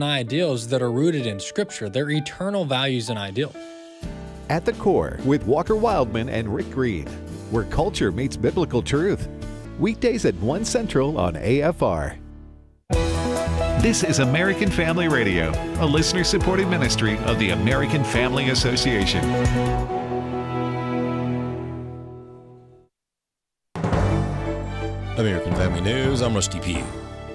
ideals that are rooted in Scripture. They're eternal values and ideals. At the Core with Walker Wildman and Rick Green, where culture meets biblical truth. Weekdays at 1 Central on AFR. This is American Family Radio, a listener-supported ministry of the American Family Association. American Family News, I'm Rusty Pugh.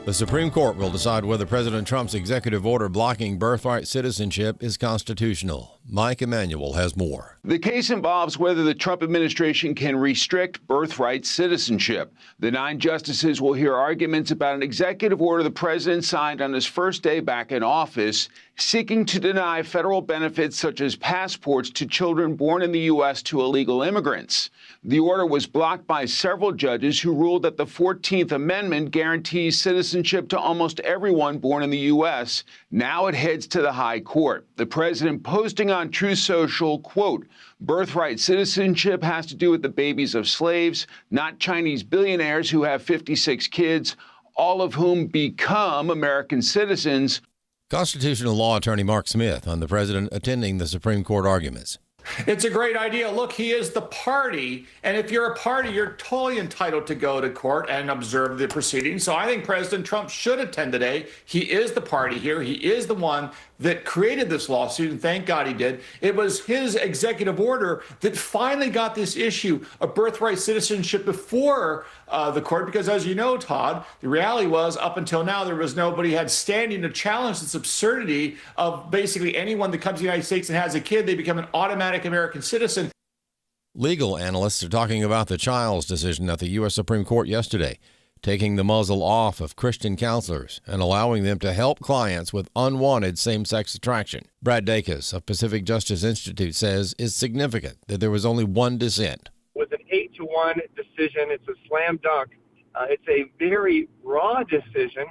The Supreme Court will decide whether President Trump's executive order blocking birthright citizenship is constitutional. Mike Emanuel has more. The case involves whether the Trump administration can restrict birthright citizenship. The 9 justices will hear arguments about an executive order the president signed on his first day back in office, seeking to deny federal benefits such as passports to children born in the U.S. to illegal immigrants. The order was blocked by several judges who ruled that the 14th Amendment guarantees citizenship to almost everyone born in the U.S. Now it heads to the High Court. The president posting on Truth Social, quote, "Birthright citizenship has to do with the babies of slaves, not Chinese billionaires who have 56 kids, all of whom become American citizens." Constitutional law attorney Mark Smith on the president attending the Supreme Court arguments. It's a great idea. Look, he is the party, and if you're a party, you're totally entitled to go to court and observe the proceedings. So I think President Trump should attend today. He is the party here. He is the one that created this lawsuit, and thank God he did. It was his executive order that finally got this issue of birthright citizenship before the court, because as you know, Todd, the reality was up until now, there was nobody had standing to challenge this absurdity of basically anyone that comes to the United States and has a kid, they become an automatic American citizen. Legal analysts are talking about the Childs decision at the U.S. Supreme Court yesterday, taking the muzzle off of Christian counselors and allowing them to help clients with unwanted same-sex attraction. Brad Dacus of Pacific Justice Institute says it's significant that there was only one dissent. With an 8-1 decision, it's a slam dunk. It's a very raw decision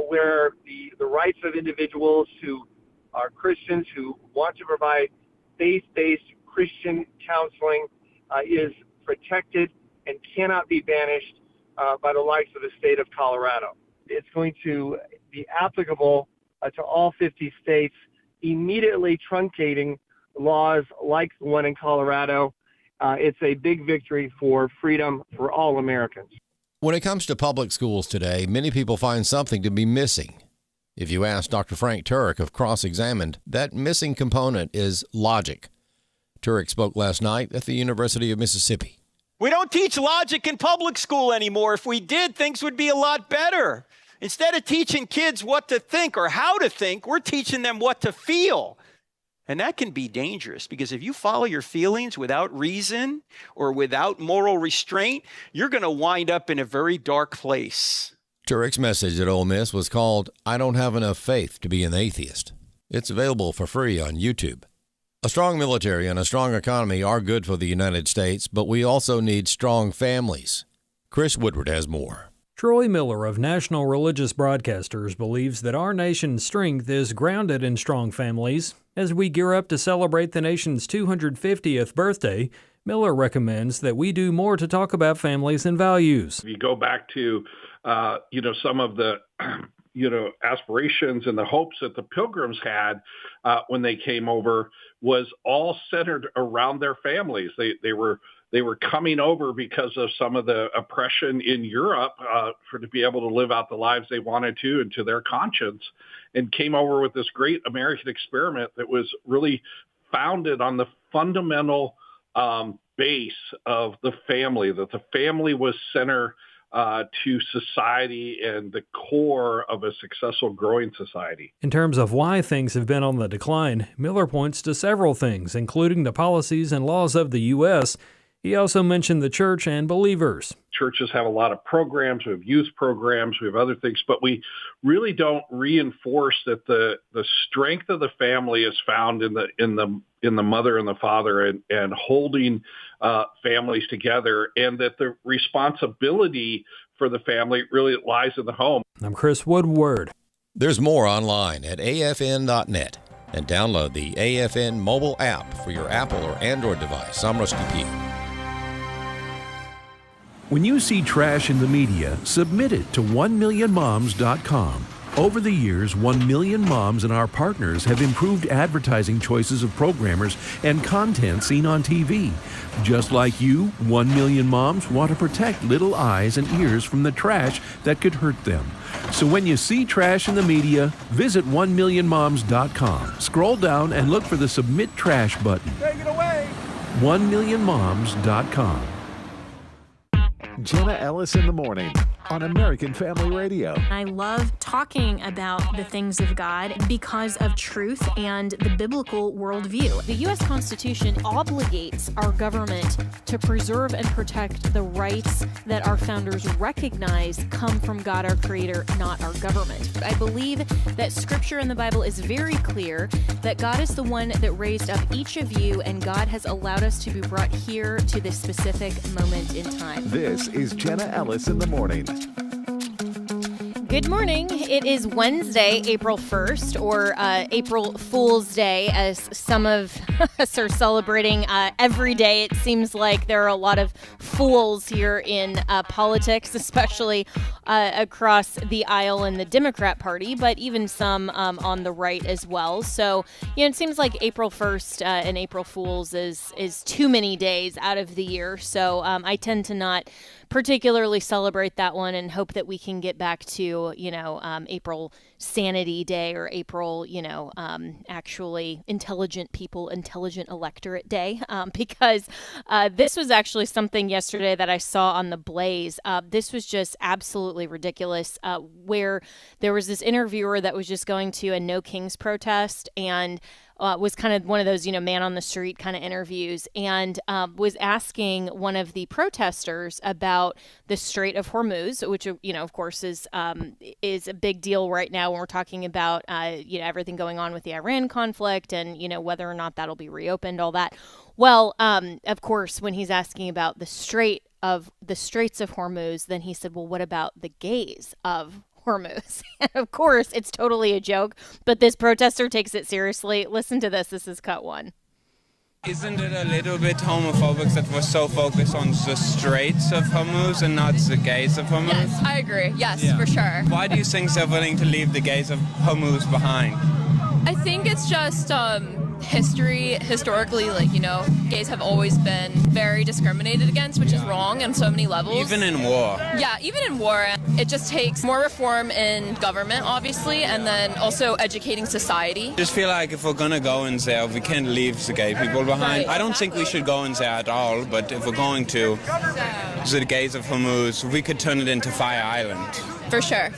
where the rights of individuals who are Christians who want to provide faith-based Christian counseling is protected and cannot be banished by the likes of the state of Colorado. It's going to be applicable to all 50 states, immediately truncating laws like the one in Colorado. It's a big victory for freedom for all Americans. When it comes to public schools today, many people find something to be missing. If you ask Dr. Frank Turek of Cross-Examined, that missing component is logic. Turek spoke last night at the University of Mississippi. We don't teach logic in public school anymore. If we did, things would be a lot better. Instead of teaching kids what to think or how to think, we're teaching them what to feel. And that can be dangerous because if you follow your feelings without reason or without moral restraint, you're going to wind up in a very dark place. Turek's message at Ole Miss was called, "I don't have enough faith to be an atheist." It's available for free on YouTube. A strong military and a strong economy are good for the United States, but we also need strong families. Chris Woodward has more. Troy Miller of National Religious Broadcasters believes that our nation's strength is grounded in strong families. As we gear up to celebrate the nation's 250th birthday, Miller recommends that we do more to talk about families and values. If you go back to, some of the, aspirations and the hopes that the Pilgrims had when they came over was all centered around their families. They were coming over because of some of the oppression in Europe to be able to live out the lives they wanted to and to their conscience, and came over with this great American experiment that was really founded on the fundamental base of the family, that the family was center to society and the core of a successful growing society. In terms of why things have been on the decline, Miller points to several things, including the policies and laws of the U.S. He also mentioned the church and believers. Churches have a lot of programs. We have youth programs. We have other things, but we really don't reinforce that the strength of the family is found in the mother and the father and holding families together, and that the responsibility for the family really lies in the home. I'm Chris Woodward. There's more online at afn.net and download the AFN mobile app for your Apple or Android device. I'm Rusty Pugh. When you see trash in the media, submit it to 1millionmoms.com. Over the years, 1 million moms and our partners have improved advertising choices of programmers and content seen on TV. Just like you, 1 million moms want to protect little eyes and ears from the trash that could hurt them. So when you see trash in the media, visit 1millionmoms.com. Scroll down and look for the Submit Trash button. Take it away! 1millionmoms.com. Jenna Ellis in the morning on American Family Radio. I love talking about the things of God because of truth and the biblical worldview. The U.S. Constitution obligates our government to preserve and protect the rights that our founders recognize come from God, our Creator, not our government. I believe that Scripture in the Bible is very clear that God is the one that raised up each of you, and God has allowed us to be brought here to this specific moment in time. This is Jenna Ellis in the morning. Good morning. It is Wednesday, April 1st, or April Fool's Day, as some of us are celebrating every day. It seems like there are a lot of fools here in politics, especially across the aisle in the Democrat Party, but even some on the right as well. So, it seems like April 1st and April Fool's is too many days out of the year. So I tend to not particularly celebrate that one and hope that we can get back to, April Sanity Day or April, actually intelligent people, intelligent electorate day, because this was actually something yesterday that I saw on The Blaze. This was just absolutely ridiculous, where there was this interviewer that was just going to a No Kings protest and was kind of one of those, man on the street kind of interviews, and was asking one of the protesters about the Strait of Hormuz, which, of course, is a big deal right now when we're talking about, everything going on with the Iran conflict and, whether or not that'll be reopened, all that. Well, of course, when he's asking about the Straits of Hormuz, then he said, well, what about the gays of Hormuz? And of course, it's totally a joke, but this protester takes it seriously. Listen to this. This is cut one. Isn't it a little bit homophobic that we're so focused on the Straits of Hormuz and not the gays of Hormuz? Yes, I agree. Yes, for sure. Why do you think they're willing to leave the gays of Hormuz behind? I think it's just historically, gays have always been very discriminated against, which is wrong on so many levels. Even in war. Yeah, even in war. It just takes more reform in government, obviously, and then also educating society. I just feel like if we're going to go in there, we can't leave the gay people behind. I don't think we should go in there at all, but if we're going to, the gays of Hormuz, we could turn it into Fire Island. For sure.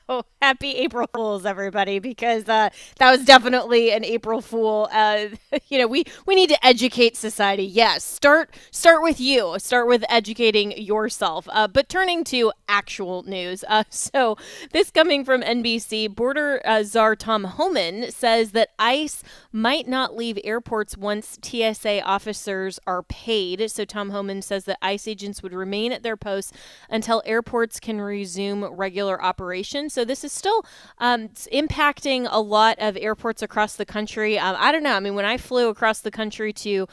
So happy April Fools, everybody, because that was definitely an April Fool. We need to educate society. Yes, start with you. Start with educating yourself. But turning to actual news. So this coming from NBC, border czar Tom Homan says that ICE might not leave airports once TSA officers are paid. So Tom Homan says that ICE agents would remain at their posts until airports can resume regular operations. So this is still impacting a lot of airports across the country. I don't know. I mean, when I flew across the country to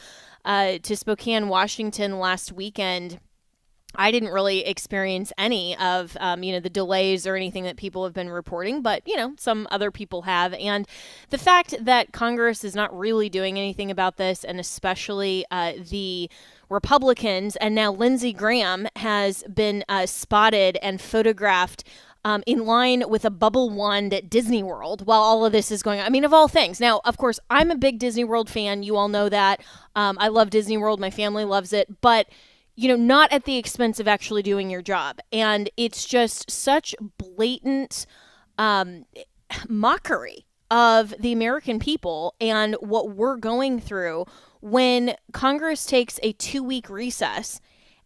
Spokane, Washington last weekend, I didn't really experience any of, the delays or anything that people have been reporting, but, some other people have. And the fact that Congress is not really doing anything about this, and especially the Republicans, and now Lindsey Graham has been spotted and photographed in line with a bubble wand at Disney World while all of this is going on. I mean, of all things. Now, of course, I'm a big Disney World fan. You all know that. I love Disney World. My family loves it. But, not at the expense of actually doing your job. And it's just such blatant mockery of the American people and what we're going through when Congress takes a 2-week recess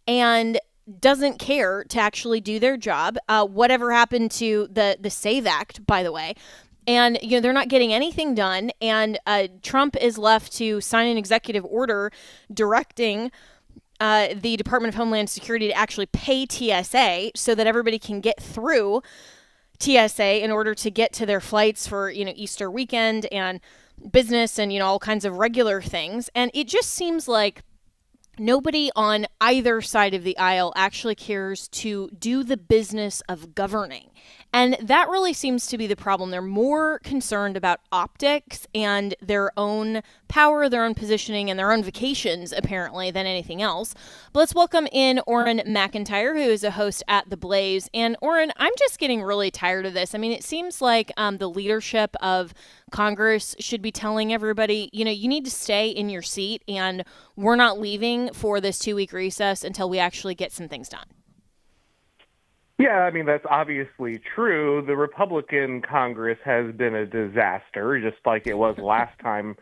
and doesn't care to actually do their job. Whatever happened to the SAVE Act, by the way. And, they're not getting anything done. And Trump is left to sign an executive order directing the Department of Homeland Security to actually pay TSA so that everybody can get through TSA in order to get to their flights for, Easter weekend and business and, all kinds of regular things. And it just seems like nobody on either side of the aisle actually cares to do the business of governing. And that really seems to be the problem. They're more concerned about optics and their own power, their own positioning, and their own vacations, apparently, than anything else. But let's welcome in Orrin McIntyre, who is a host at The Blaze. And Orrin, I'm just getting really tired of this. I mean, it seems like the leadership of Congress should be telling everybody, you need to stay in your seat, and we're not leaving for this 2-week recess until we actually get some things done. Yeah, I mean, that's obviously true. The Republican Congress has been a disaster, just like it was last time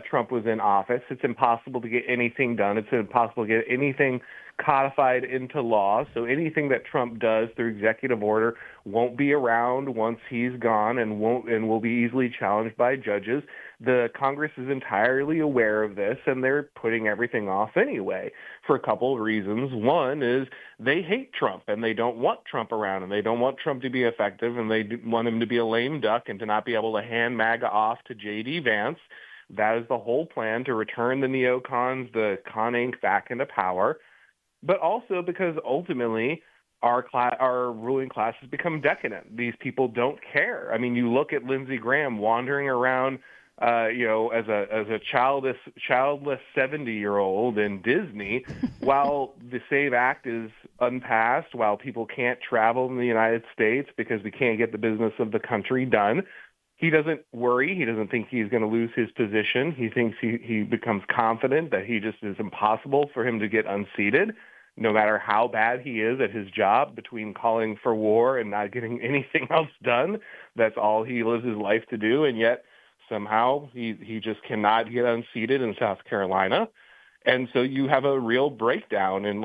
Trump was in office. It's impossible to get anything done. It's impossible to get anything codified into law. So anything that Trump does through executive order won't be around once he's gone and will be easily challenged by judges. The Congress is entirely aware of this, and they're putting everything off anyway for a couple of reasons. One is they hate Trump, and they don't want Trump around, and they don't want Trump to be effective, and they want him to be a lame duck and to not be able to hand MAGA off to J.D. Vance. That is the whole plan, to return the neocons, the Con Inc. back into power. But also because ultimately our ruling class has become decadent. These people don't care. I mean, you look at Lindsey Graham wandering around, as a childless 70-year-old in Disney, while the SAVE Act is unpassed, while people can't travel in the United States because we can't get the business of the country done. He doesn't worry. He doesn't think he's going to lose his position. He thinks he becomes confident that he just is impossible for him to get unseated, no matter how bad he is at his job, between calling for war and not getting anything else done. That's all he lives his life to do, and yet somehow he just cannot get unseated in South Carolina. And so you have a real breakdown in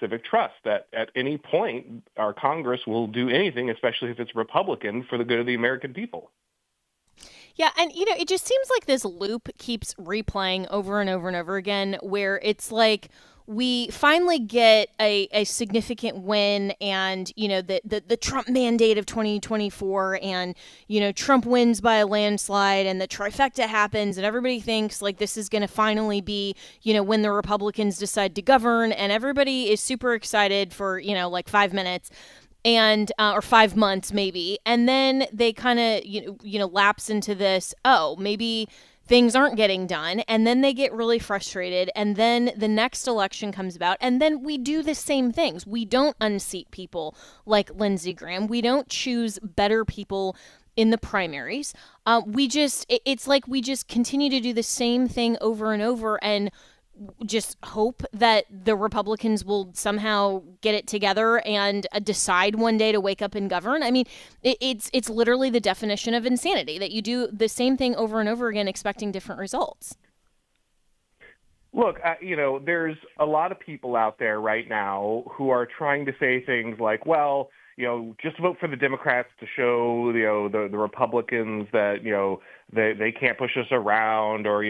civic trust, that at any point our Congress will do anything, especially if it's Republican, for the good of the American people. Yeah, and it just seems like this loop keeps replaying over and over and over again, where it's like we finally get a significant win, and the Trump mandate of 2024, and Trump wins by a landslide, and the trifecta happens, and everybody thinks like this is going to finally be when the Republicans decide to govern, and everybody is super excited for 5 minutes. And or 5 months maybe, and then they kind of lapse into this, maybe things aren't getting done, and then they get really frustrated, and then the next election comes about, and then we do the same things. We don't unseat people like Lindsey Graham. We don't choose better people in the primaries. It's like we just continue to do the same thing over and over, and just hope that the Republicans will somehow get it together and decide one day to wake up and govern. I mean, it's literally the definition of insanity, that you do the same thing over and over again expecting different results. Look, there's a lot of people out there right now who are trying to say things like, well, just vote for the Democrats to show, the Republicans that, they can't push us around, or,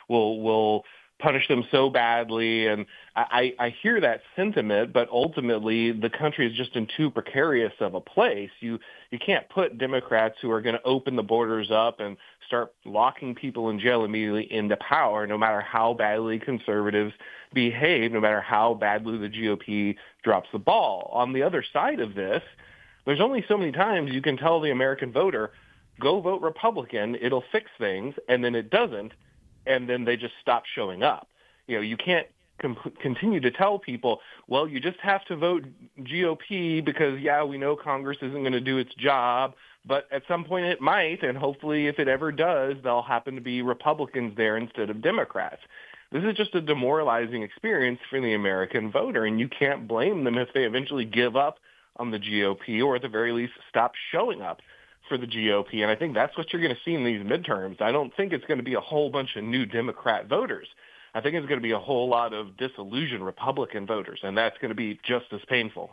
we'll punish them so badly. And I hear that sentiment, but ultimately the country is just in too precarious of a place. You can't put Democrats who are going to open the borders up and start locking people in jail immediately into power, no matter how badly conservatives behave, no matter how badly the GOP drops the ball. On the other side of this, there's only so many times you can tell the American voter, go vote Republican, it'll fix things, and then it doesn't. And then they just stop showing up. You can't continue to tell people, well, you just have to vote GOP because, we know Congress isn't going to do its job, but at some point it might, and hopefully if it ever does, there'll happen to be Republicans there instead of Democrats. This is just a demoralizing experience for the American voter, and you can't blame them if they eventually give up on the GOP, or at the very least stop showing up for the GOP. And I think that's what you're going to see in these midterms. I don't think it's going to be a whole bunch of new Democrat voters. I think it's going to be a whole lot of disillusioned Republican voters, and that's going to be just as painful.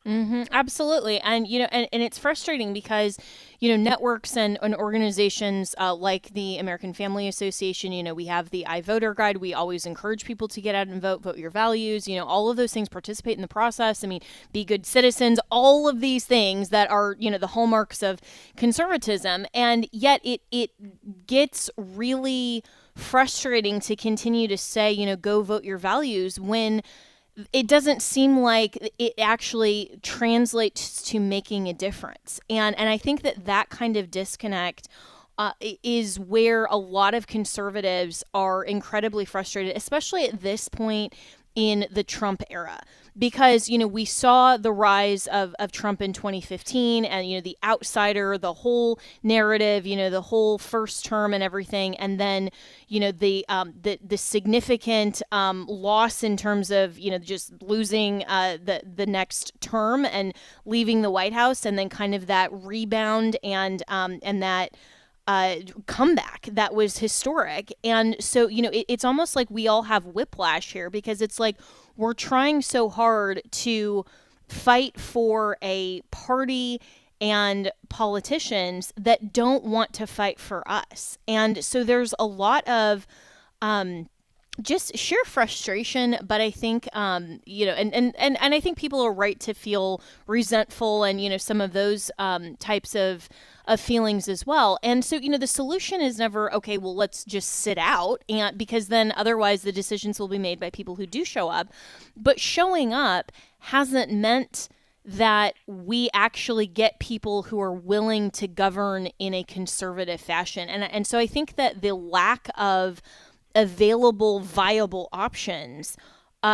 Mm-hmm, absolutely. And, and it's frustrating because, networks and organizations like the American Family Association, we have the iVoter Guide. We always encourage people to get out and vote your values, all of those things, participate in the process. I mean, be good citizens, all of these things that are, the hallmarks of conservatism. And yet it gets really frustrating to continue to say, go vote your values when it doesn't seem like it actually translates to making a difference. And I think that kind of disconnect is where a lot of conservatives are incredibly frustrated, especially at this point in the Trump era. Because, we saw the rise of Trump in 2015 and, the outsider, the whole narrative, the whole first term and everything. And then, the significant loss in terms of, just losing the next term and leaving the White House, and then kind of that rebound and that comeback that was historic. And so, it's almost like we all have whiplash here, because it's like we're trying so hard to fight for a party and politicians that don't want to fight for us. And so there's a lot of just sheer frustration, but I think, and I think people are right to feel resentful and, some of those types of feelings as well. And so, the solution is never, okay, well, let's just sit out, and because then otherwise the decisions will be made by people who do show up. But showing up hasn't meant that we actually get people who are willing to govern in a conservative fashion. And so I think that the lack of available, viable options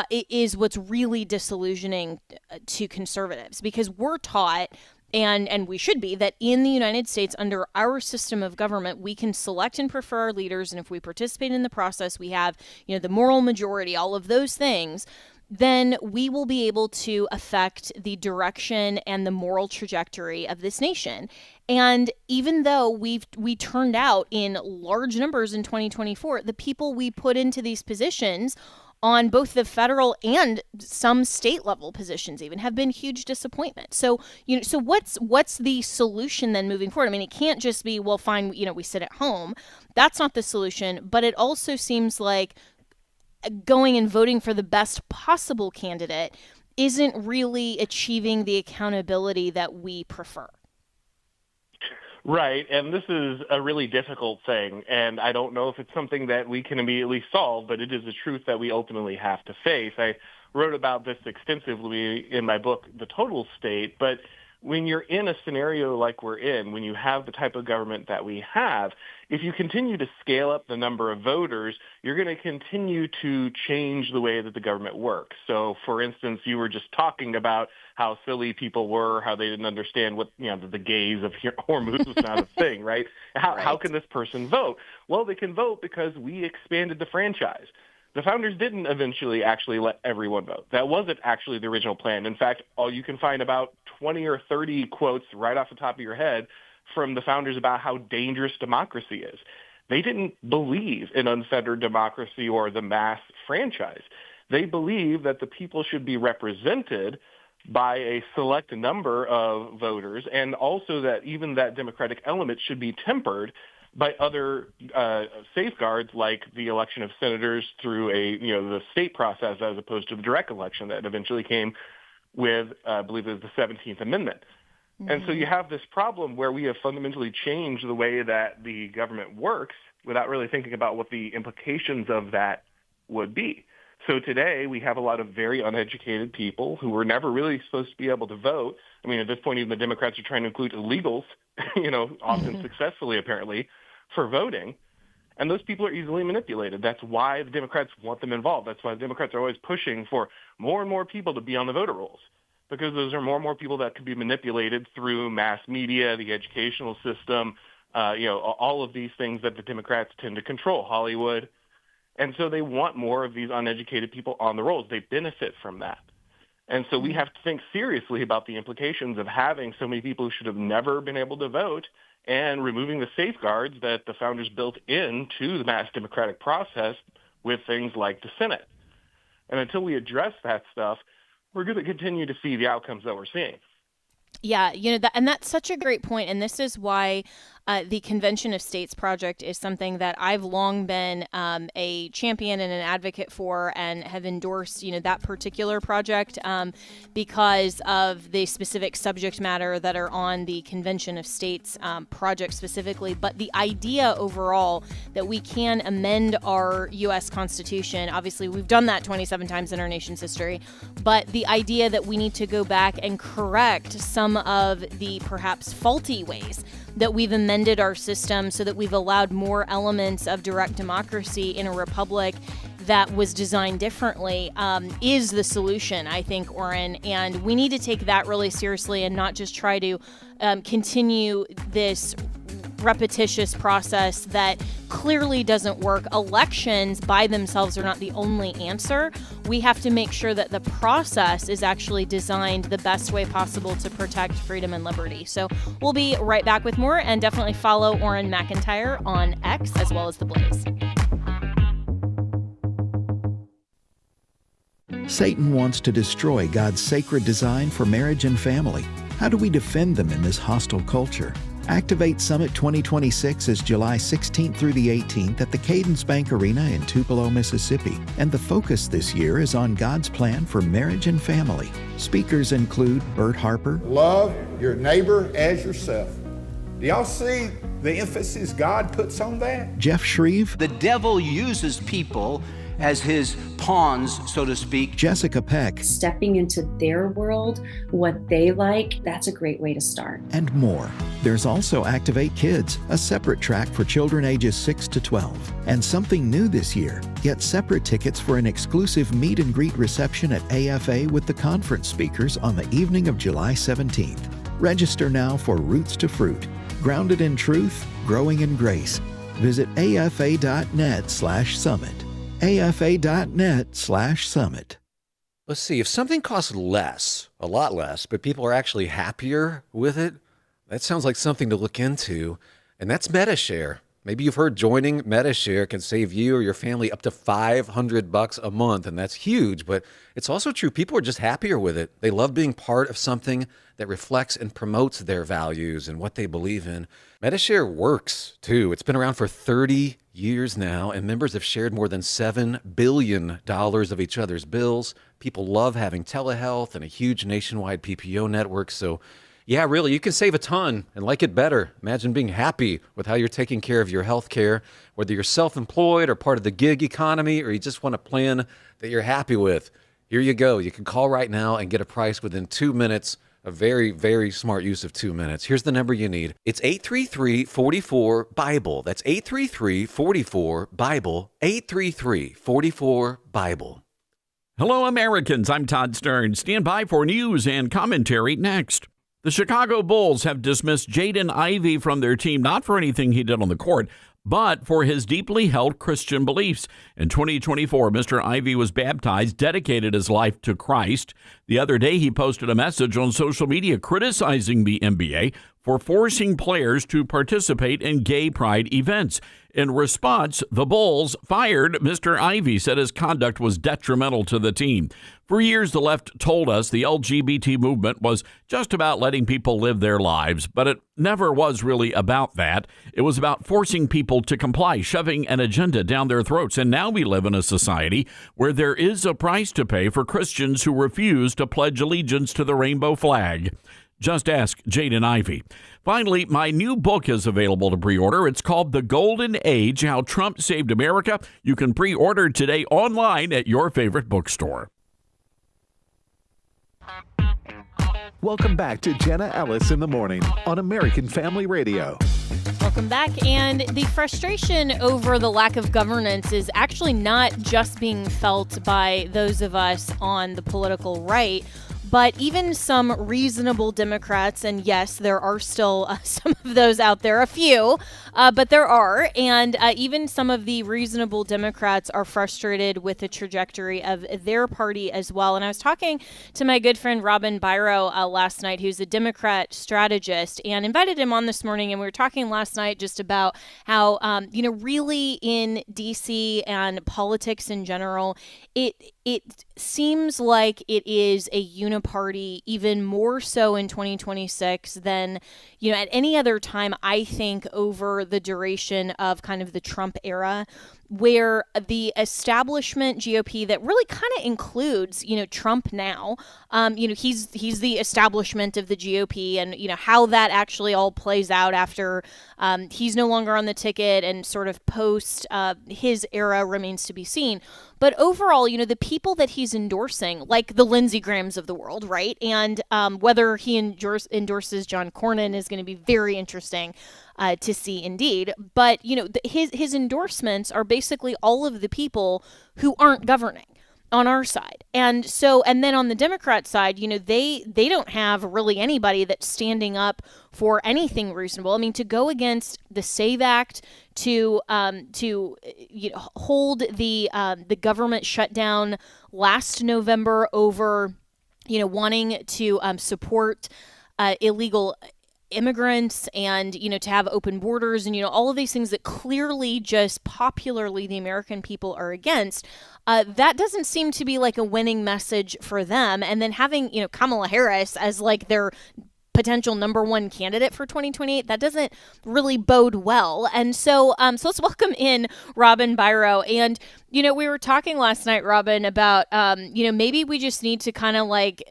is what's really disillusioning to conservatives, because we're taught, and we should be, that in the United States, under our system of government, we can select and prefer our leaders, and if we participate in the process, we have, the moral majority, all of those things, then we will be able to affect the direction and the moral trajectory of this nation. And even though we turned out in large numbers in 2024, the people we put into these positions on both the federal and some state level positions even have been huge disappointment. So, so what's the solution then moving forward? I mean, it can't just be, well, fine, we sit at home. That's not the solution. But it also seems like going and voting for the best possible candidate isn't really achieving the accountability that we prefer. Right, and this is a really difficult thing, and I don't know if it's something that we can immediately solve, but it is a truth that we ultimately have to face. I wrote about this extensively in my book, The Total State, but when you're in a scenario like we're in, when you have the type of government that we have, if you continue to scale up the number of voters, you're going to continue to change the way that the government works. So, for instance, you were just talking about how silly people were, how they didn't understand what, the gaze of Hormuz was not a thing, right? How can this person vote? Well, they can vote because we expanded the franchise. The founders didn't eventually actually let everyone vote. That wasn't actually the original plan. In fact, you can find about 20 or 30 quotes right off the top of your head from the founders about how dangerous democracy is. They didn't believe in unfettered democracy or the mass franchise. They believed that the people should be represented by a select number of voters, and also that even that democratic element should be tempered by other safeguards, like the election of senators through the state process, as opposed to the direct election that eventually came with, I believe it was the 17th Amendment. Mm-hmm. And so you have this problem where we have fundamentally changed the way that the government works without really thinking about what the implications of that would be. So today we have a lot of very uneducated people who were never really supposed to be able to vote. I mean, at this point, even the Democrats are trying to include illegals, often successfully, apparently, for voting. And those people are easily manipulated. That's why the Democrats want them involved. That's why the Democrats are always pushing for more and more people to be on the voter rolls, because those are more and more people that can be manipulated through mass media, the educational system, all of these things that the Democrats tend to control, Hollywood. And so they want more of these uneducated people on the rolls. They benefit from that. And so we have to think seriously about the implications of having so many people who should have never been able to vote and removing the safeguards that the founders built into the mass democratic process with things like the Senate. And until we address that stuff, we're going to continue to see the outcomes that we're seeing. Yeah, and that's such a great point. And this is why the Convention of States project is something that I've long been a champion and an advocate for, and have endorsed, that particular project because of the specific subject matter that are on the Convention of States project specifically. But the idea overall that we can amend our U.S. Constitution, obviously we've done that 27 times in our nation's history, but the idea that we need to go back and correct some of the perhaps faulty ways that we've amended our system so that we've allowed more elements of direct democracy in a republic that was designed differently is the solution, I think, Orrin. And we need to take that really seriously and not just try to continue this repetitious process that clearly doesn't work. Elections by themselves are not the only answer. We have to make sure that the process is actually designed the best way possible to protect freedom and liberty. So we'll be right back with more, and definitely follow Orrin McIntyre on X as well as The Blaze. Satan wants to destroy God's sacred design for marriage and family. How do we defend them in this hostile culture? Activate Summit 2026 is July 16th through the 18th at the Cadence Bank Arena in Tupelo, Mississippi. And the focus this year is on God's plan for marriage and family. Speakers include Bert Harper. Love your neighbor as yourself. Do y'all see the emphasis God puts on that? Jeff Shreve. The devil uses people as his pawns, so to speak. Jessica Peck. Stepping into their world, what they like, that's a great way to start. And more. There's also Activate Kids, a separate track for children ages 6 to 12. And something new this year. Get separate tickets for an exclusive meet and greet reception at AFA with the conference speakers on the evening of July 17th. Register now for Roots to Fruit. Grounded in truth, growing in grace. Visit afa.net/summit. afa.net/summit. Let's see, if something costs less, a lot less, but people are actually happier with it, that sounds like something to look into. And that's MediShare. Maybe you've heard joining MediShare can save you or your family up to $500 a month, and that's huge. But it's also true, people are just happier with it. They love being part of something that reflects and promotes their values and what they believe in. MediShare works, too. It's been around for 30 years now, and members have shared more than $7 billion of each other's bills. People love having telehealth and a huge nationwide PPO network. So, yeah, really, you can save a ton and like it better. Imagine being happy with how you're taking care of your health care, whether you're self-employed or part of the gig economy, or you just want a plan that you're happy with. Here you go. You can call right now and get a price within 2 minutes. A very, very smart use of 2 minutes. Here's the number you need. It's 833-44-BIBLE. That's 833-44-BIBLE. 833-44-BIBLE. Hello, Americans. I'm Todd Stern. Stand by for news and commentary next. The Chicago Bulls have dismissed Jaden Ivey from their team, not for anything he did on the court, but for his deeply held Christian beliefs. In 2024, Mr. Ivey was baptized, dedicated his life to Christ. The other day, he posted a message on social media criticizing the NBA for forcing players to participate in gay pride events. In response, the Bulls fired Mr. Ivey, said his conduct was detrimental to the team. For years, the left told us the LGBT movement was just about letting people live their lives, but it never was really about that. It was about forcing people to comply, shoving an agenda down their throats. And now we live in a society where there is a price to pay for Christians who refuse to pledge allegiance to the rainbow flag. Just ask Jaden Ivey. Finally, my new book is available to pre-order. It's called The Golden Age, How Trump Saved America. You can pre-order today online at your favorite bookstore. Welcome back to Jenna Ellis in the Morning on American Family Radio. Welcome back. And the frustration over the lack of governance is actually not just being felt by those of us on the political right, but even some reasonable Democrats, and yes, there are still some of those out there, a few, but there are, and even some of the reasonable Democrats are frustrated with the trajectory of their party as well. And I was talking to my good friend Robin Byro last night, who's a Democrat strategist, and invited him on this morning, and we were talking last night just about how, really in D.C. and politics in general, it seems like it is a uniparty, even more so in 2026 than, at any other time, I think, over the duration of kind of the Trump era, where the establishment GOP that really kind of includes, Trump now, he's the establishment of the GOP, and, how that actually all plays out after he's no longer on the ticket and sort of post his era remains to be seen. But overall, the people that he's endorsing, like the Lindsey Grahams of the world, right? And whether he endorses John Cornyn is going to be very interesting to see indeed. But, his endorsements are basically all of the people who aren't governing on our side. And then on the Democrat side, they don't have really anybody that's standing up for anything reasonable. I mean, to go against the SAVE Act, to hold the government shutdown last November over, wanting to support illegal immigrants and, to have open borders and, all of these things that clearly just popularly the American people are against, that doesn't seem to be like a winning message for them. And then having, Kamala Harris as like their potential number one candidate for 2028, that doesn't really bode well. And so let's welcome in Robin Biro. And, we were talking last night, Robin, about, maybe we just need to kind of like,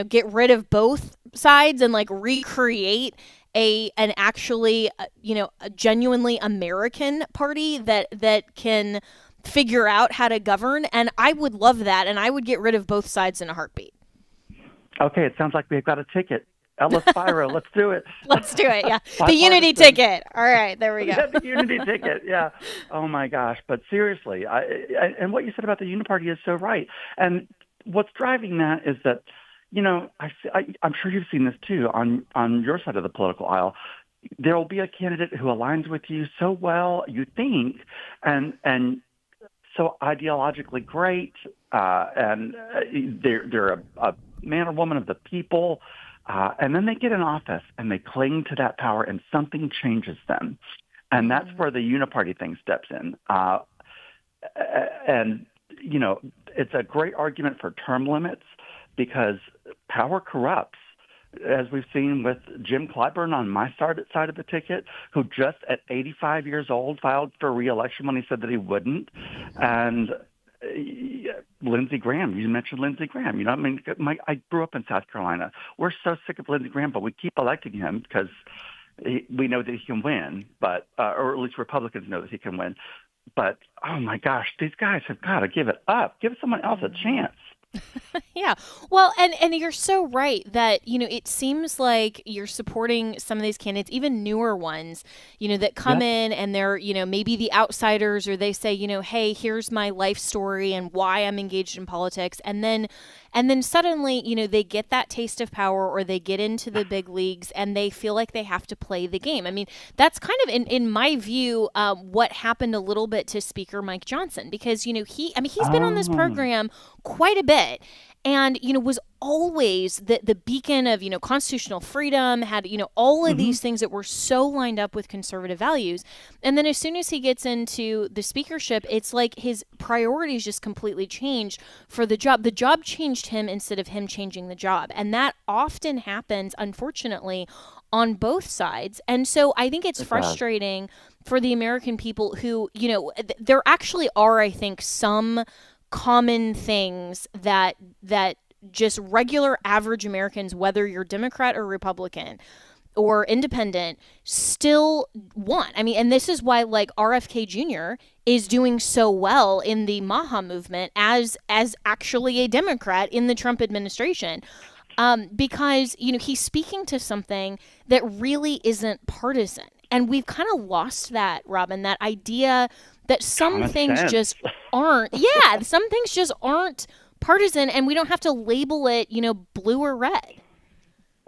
get rid of both sides and like recreate an actually, a genuinely American party that can figure out how to govern. And I would love that. And I would get rid of both sides in a heartbeat. Okay. It sounds like we've got a ticket. Ellis Biro, let's do it. Let's do it, yeah. The unity ticket. All right, there we go. Yeah, the unity ticket, yeah. Oh, my gosh. But seriously, and what you said about the uniparty is so right. And what's driving that is that, I'm sure you've seen this, too, on your side of the political aisle. There will be a candidate who aligns with you so well, you think, and so ideologically great, and they're a man or woman of the people. And then they get in office and they cling to that power and something changes them. And that's where the uniparty thing steps in. And, it's a great argument for term limits because power corrupts, as we've seen with Jim Clyburn on my side of the ticket, who just at 85 years old filed for re-election when he said that he wouldn't. And Lindsey Graham, you mentioned Lindsey Graham. I grew up in South Carolina. We're so sick of Lindsey Graham, but we keep electing him because we know that he can win, but or at least Republicans know that he can win. But, oh, my gosh, these guys have got to give it up. Give someone else a chance. Yeah. Well, and you're so right that, it seems like you're supporting some of these candidates, even newer ones, that come in and they're, maybe the outsiders, or they say, hey, here's my life story and why I'm engaged in politics. And then suddenly, they get that taste of power or they get into the big leagues and they feel like they have to play the game. I mean, that's kind of, in my view, what happened a little bit to Speaker Mike Johnson, because, he's been on this program quite a bit and, was always the beacon of, constitutional freedom, had, all of these things that were so lined up with conservative values. And then as soon as he gets into the speakership, it's like his priorities just completely changed for the job. The job changed him instead of him changing the job. And that often happens, unfortunately, on both sides. And so I think it's frustrating for the American people who, there actually are, I think, some common things that just regular average Americans, whether you're Democrat or Republican or independent, still want. I mean, and this is why like RFK Jr. is doing so well in the MAHA movement as actually a Democrat in the Trump administration. Because, he's speaking to something that really isn't partisan. And we've kind of lost that, Robin, that idea that some things just aren't. Yeah, some things just aren't partisan, and we don't have to label it, blue or red.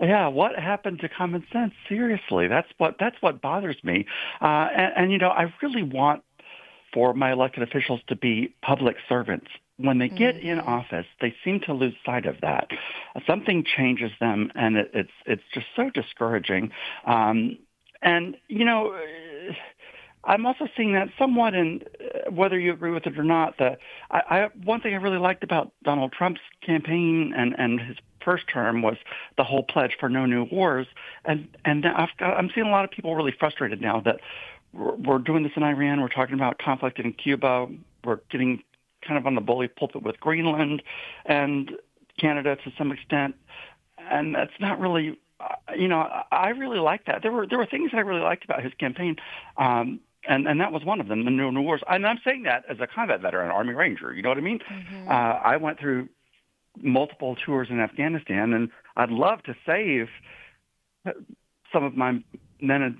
Yeah, what happened to common sense? Seriously, that's what bothers me. And I really want for my elected officials to be public servants. When they get in office, they seem to lose sight of that. Something changes them, and it's just so discouraging. And I'm also seeing that somewhat in whether you agree with it or not, one thing I really liked about Donald Trump's campaign and his first term was the whole pledge for no new wars. And now I'm seeing a lot of people really frustrated now that we're doing this in Iran. We're talking about conflict in Cuba. We're getting kind of on the bully pulpit with Greenland and Canada to some extent. And that's not really, I really like that. There were things I really liked about his campaign. And that was one of them, the no new wars. And I'm saying that as a combat veteran, Army Ranger. You know what I mean? Mm-hmm. I went through multiple tours in Afghanistan, and I'd love to save some of my men and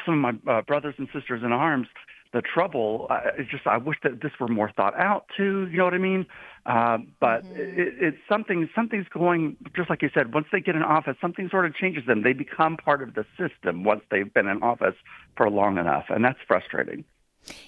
some of my brothers and sisters in arms the trouble. I wish that this were more thought out too. You know what I mean? But it's something's going, just like you said, once they get in office, something sort of changes them. They become part of the system once they've been in office for long enough, and that's frustrating.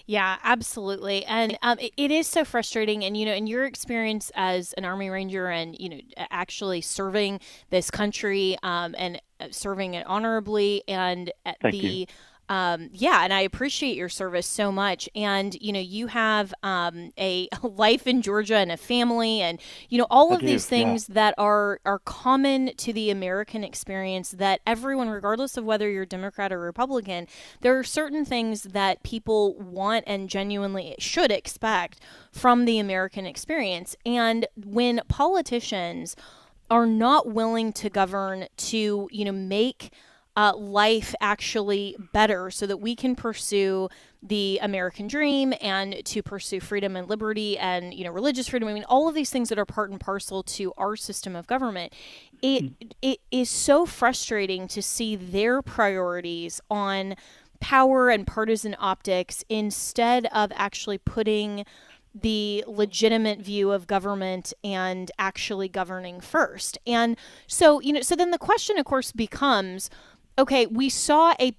Yeah, absolutely. And it is so frustrating. And, in your experience as an Army Ranger and, actually serving this country and serving it honorably and Thank you. And I appreciate your service so much. And, you have a life in Georgia and a family and, all of these things that are common to the American experience that everyone, regardless of whether you're Democrat or Republican, there are certain things that people want and genuinely should expect from the American experience. And when politicians are not willing to govern to, make life actually better so that we can pursue the American dream and to pursue freedom and liberty and, religious freedom. I mean, all of these things that are part and parcel to our system of government. It is so frustrating to see their priorities on power and partisan optics instead of actually putting the legitimate view of government and actually governing first. And so, so then the question, of course, becomes, okay, we saw a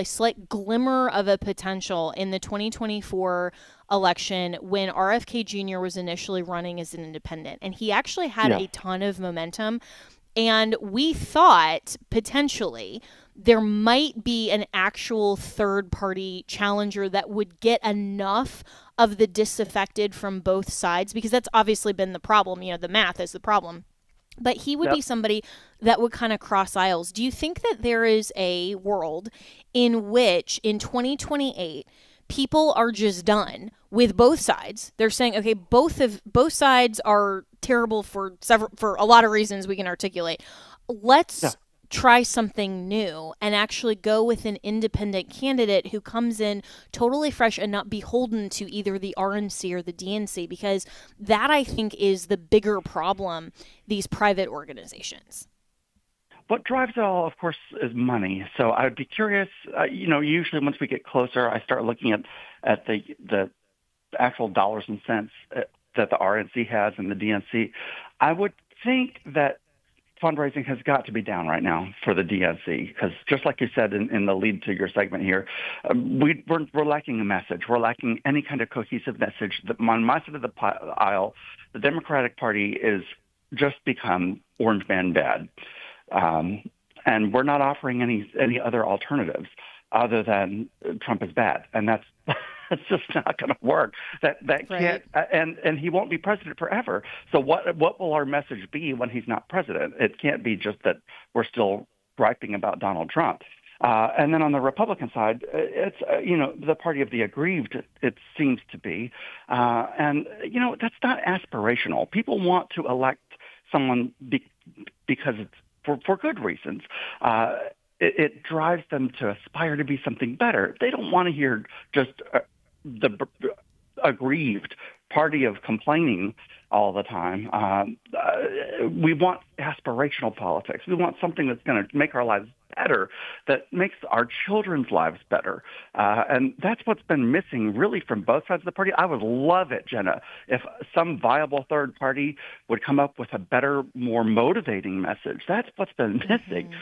slight glimmer of a potential in the 2024 election when RFK Jr. was initially running as an independent, and he actually had a ton of momentum. And we thought potentially there might be an actual third-party challenger that would get enough of the disaffected from both sides, because that's obviously been the problem. The math is the problem. But he would be somebody that would kind of cross aisles. Do you think that there is a world in which in 2028 people are just done with both sides? They're saying, okay, both sides are terrible for a lot of reasons we can articulate. Let's try something new and actually go with an independent candidate who comes in totally fresh and not beholden to either the RNC or the DNC, because that, I think, is the bigger problem, these private organizations. What drives it all, of course, is money. So I would be curious, usually once we get closer, I start looking at the actual dollars and cents that the RNC has and the DNC. I would think that fundraising has got to be down right now for the DNC, because just like you said in the lead to your segment here, we're lacking a message. We're lacking any kind of cohesive message. On my side of the aisle, the Democratic Party is just become orange man bad, and we're not offering any other alternatives other than Trump is bad, and that's just not going to work. That can't, and he won't be president forever. So what will our message be when he's not president? It can't be just that we're still griping about Donald Trump. And then on the Republican side, it's the party of the aggrieved. It seems to be, and that's not aspirational. People want to elect someone because it's for good reasons. It drives them to aspire to be something better. They don't want to hear just the aggrieved party of complaining all the time. We want aspirational politics. We want something that's going to make our lives better, that makes our children's lives better. And that's what's been missing really from both sides of the party. I would love it, Jenna, if some viable third party would come up with a better, more motivating message. That's what's been missing.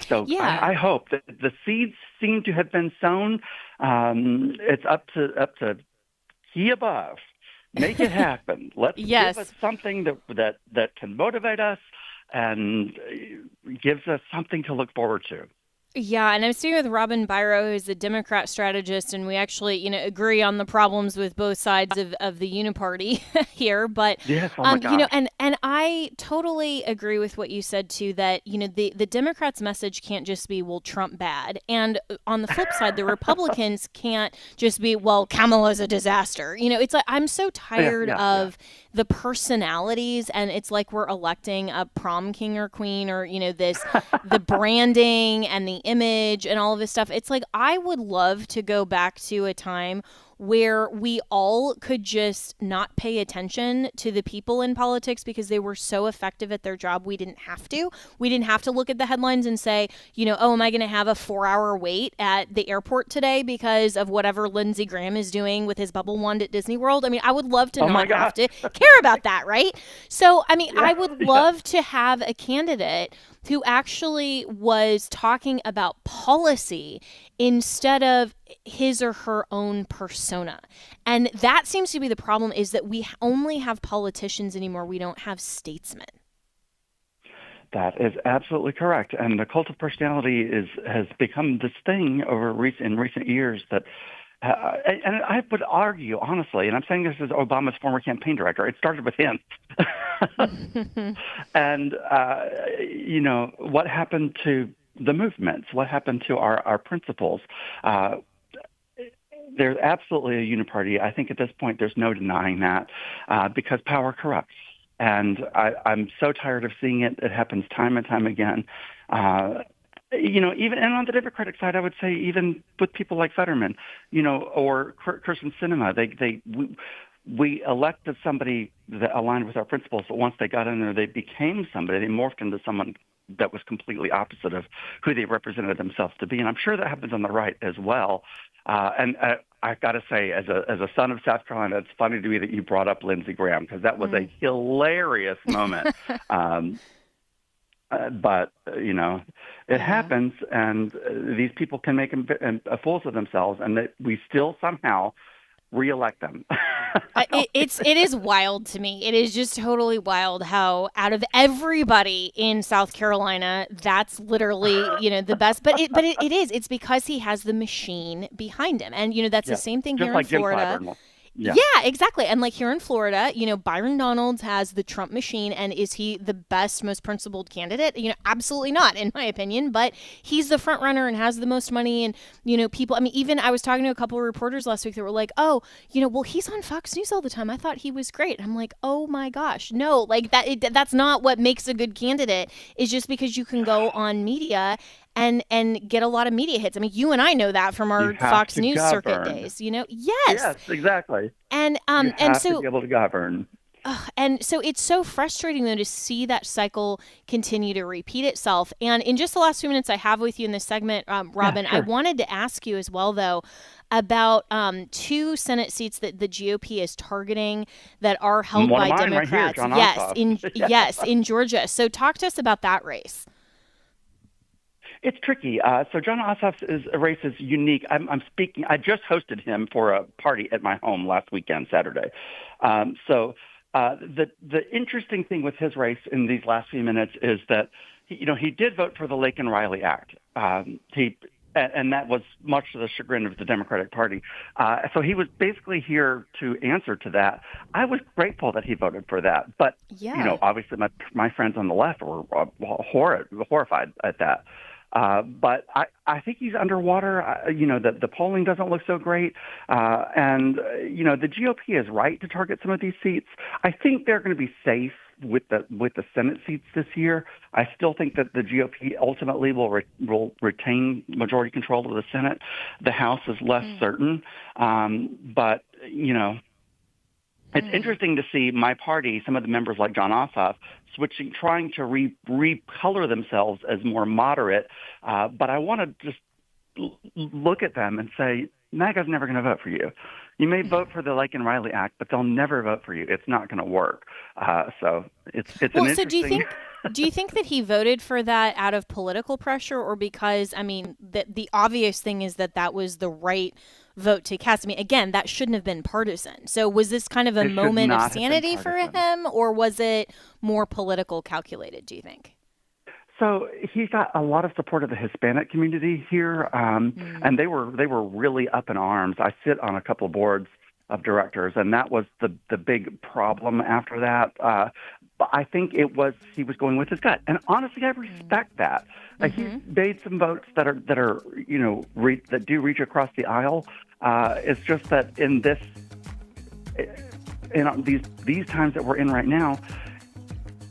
So I hope that the seeds seem to have been sown. It's up to he above. Make it happen. Let's give us something that can motivate us and gives us something to look forward to. Yeah, and I'm speaking with Robin Byro, who's a Democrat strategist, and we actually, agree on the problems with both sides of the uniparty here. But Yes, oh my you know, gosh. and I totally agree with what you said too. That the Democrats' message can't just be, well, Trump bad, and on the flip side, the Republicans can't just be, well, Kamala's a disaster. It's like I'm so tired of the personalities, and it's like we're electing a prom king or queen, or the branding and the image and all of this stuff. It's like I would love to go back to a time where we all could just not pay attention to the people in politics because they were so effective at their job. We didn't have to. We didn't have to look at the headlines and say, oh, am I going to have a 4-hour wait at the airport today because of whatever Lindsey Graham is doing with his bubble wand at Disney World? I mean, I would love to not have to care about that, right? So, I mean, I would love to have a candidate who actually was talking about policy instead of his or her own persona. And that seems to be the problem, is that we only have politicians anymore. We don't have statesmen. That is absolutely correct. And the cult of personality has become this thing in recent years that and I would argue, honestly, and I'm saying this as Obama's former campaign director, it started with him. And, what happened to the movements? What happened to our principles? There's absolutely a uniparty. I think at this point there's no denying that because power corrupts. And I'm so tired of seeing it. It happens time and time again. Even and on the Democratic side, I would say even with people like Fetterman, or Kirsten Sinema, we elected somebody that aligned with our principles, but once they got in there, they became somebody. They morphed into someone that was completely opposite of who they represented themselves to be. And I'm sure that happens on the right as well. And I've got to say, as a son of South Carolina, it's funny to me that you brought up Lindsey Graham, because that was a hilarious moment. But, it happens, and these people can make fools of themselves, and that we still somehow reelect them. It is wild to me. It is just totally wild how out of everybody in South Carolina, that's literally, the best. But it is. It's because he has the machine behind him. And, that's the same thing just here like in Florida. Jim Clyburn. Yeah, exactly. And like here in Florida, Byron Donalds has the Trump machine. And is he the best, most principled candidate? Absolutely not, in my opinion. But he's the front runner and has the most money. And, people, even I was talking to a couple of reporters last week that were like, oh, well, he's on Fox News all the time. I thought he was great. I'm like, oh my gosh, no, like that's not what makes a good candidate, is just because you can go on media and get a lot of media hits. You and I know that from our Fox News circuit days. Yes, exactly. And you have so to be able to govern. And so it's so frustrating, though, to see that cycle continue to repeat itself. And in just the last few minutes I have with you in this segment, Robin, I wanted to ask you as well, though, about 2 Senate seats that the GOP is targeting that are held by Democrats. Right here, yes, in Georgia. So talk to us about that race. It's tricky. So John Ossoff's race is unique. I'm speaking. I just hosted him for a party at my home last weekend, Saturday. The interesting thing with his race in these last few minutes is that he did vote for the Lake and Riley Act. And that was much to the chagrin of the Democratic Party. So he was basically here to answer to that. I was grateful that he voted for that. But, obviously my friends on the left were horrified at that. But I think he's underwater. The polling doesn't look so great. And the GOP is right to target some of these seats. I think they're going to be safe with the Senate seats this year. I still think that the GOP ultimately will retain majority control of the Senate. The House is less certain. But it's interesting to see my party, some of the members like John Ossoff, trying to recolor themselves as more moderate. But I want to just look at them and say, MAGA's never going to vote for you. You may vote for the Lake and Riley Act, but they'll never vote for you. It's not going to work. So it's an interesting... Do you think that he voted for that out of political pressure, or because, the obvious thing is that was the right vote to cast? Again, that shouldn't have been partisan. So was this kind of a moment of sanity for him, or was it more political calculated, do you think? So he got a lot of support of the Hispanic community here, and they were really up in arms. I sit on a couple of boards of directors, and that was the big problem after that. But I think he was going with his gut, and honestly, I respect that. He made some votes that are that do reach across the aisle. It's just that in these times that we're in right now,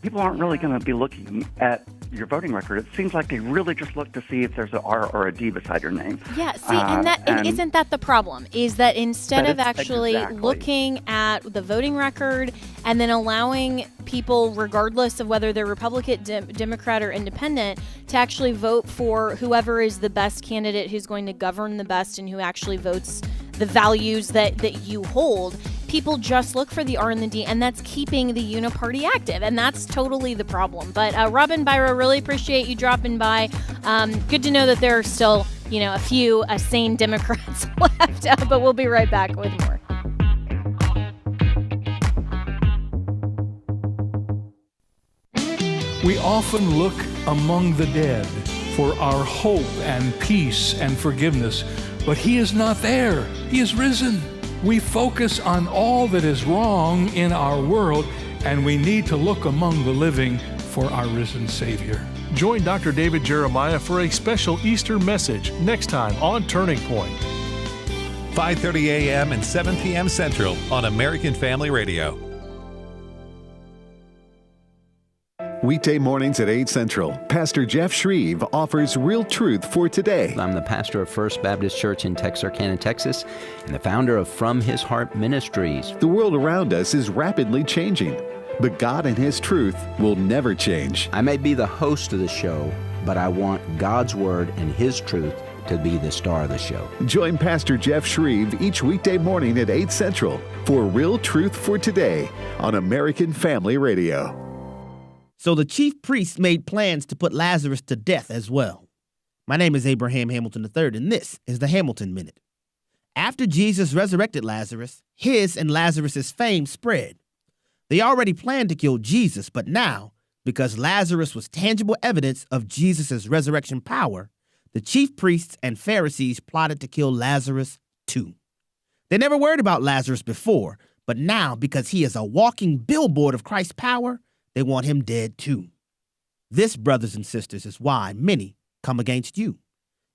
people aren't really going to be looking at your voting record. It seems like they really just look to see if there's an R or a D beside your name. Yeah, see, and isn't that the problem? Is that instead of actually looking at the voting record and then allowing people, regardless of whether they're Republican, Democrat, or Independent, to actually vote for whoever is the best candidate who's going to govern the best and who actually votes the values that you hold, people just look for the R and the D, and that's keeping the uniparty active, and that's totally the problem. But Robin, Byra, really appreciate you dropping by. Good to know that there are still, a few sane Democrats left, but we'll be right back with more. We often look among the dead for our hope and peace and forgiveness, but he is not there. He is risen. We focus on all that is wrong in our world, and we need to look among the living for our risen Savior. Join Dr. David Jeremiah for a special Easter message next time on Turning Point. 5:30 a.m. and 7 p.m. Central on American Family Radio. Weekday mornings at 8 Central, Pastor Jeff Shreve offers real truth for today. I'm the pastor of First Baptist Church in Texarkana, Texas, and the founder of From His Heart Ministries. The world around us is rapidly changing, but God and His truth will never change. I may be the host of the show, but I want God's Word and His truth to be the star of the show. Join Pastor Jeff Shreve each weekday morning at 8 Central for Real Truth for Today on American Family Radio. So the chief priests made plans to put Lazarus to death as well. My name is Abraham Hamilton III, and this is the Hamilton Minute. After Jesus resurrected Lazarus, his and Lazarus' fame spread. They already planned to kill Jesus, but now, because Lazarus was tangible evidence of Jesus' resurrection power, the chief priests and Pharisees plotted to kill Lazarus too. They never worried about Lazarus before, but now, because he is a walking billboard of Christ's power, they want him dead too. This, brothers and sisters, is why many come against you.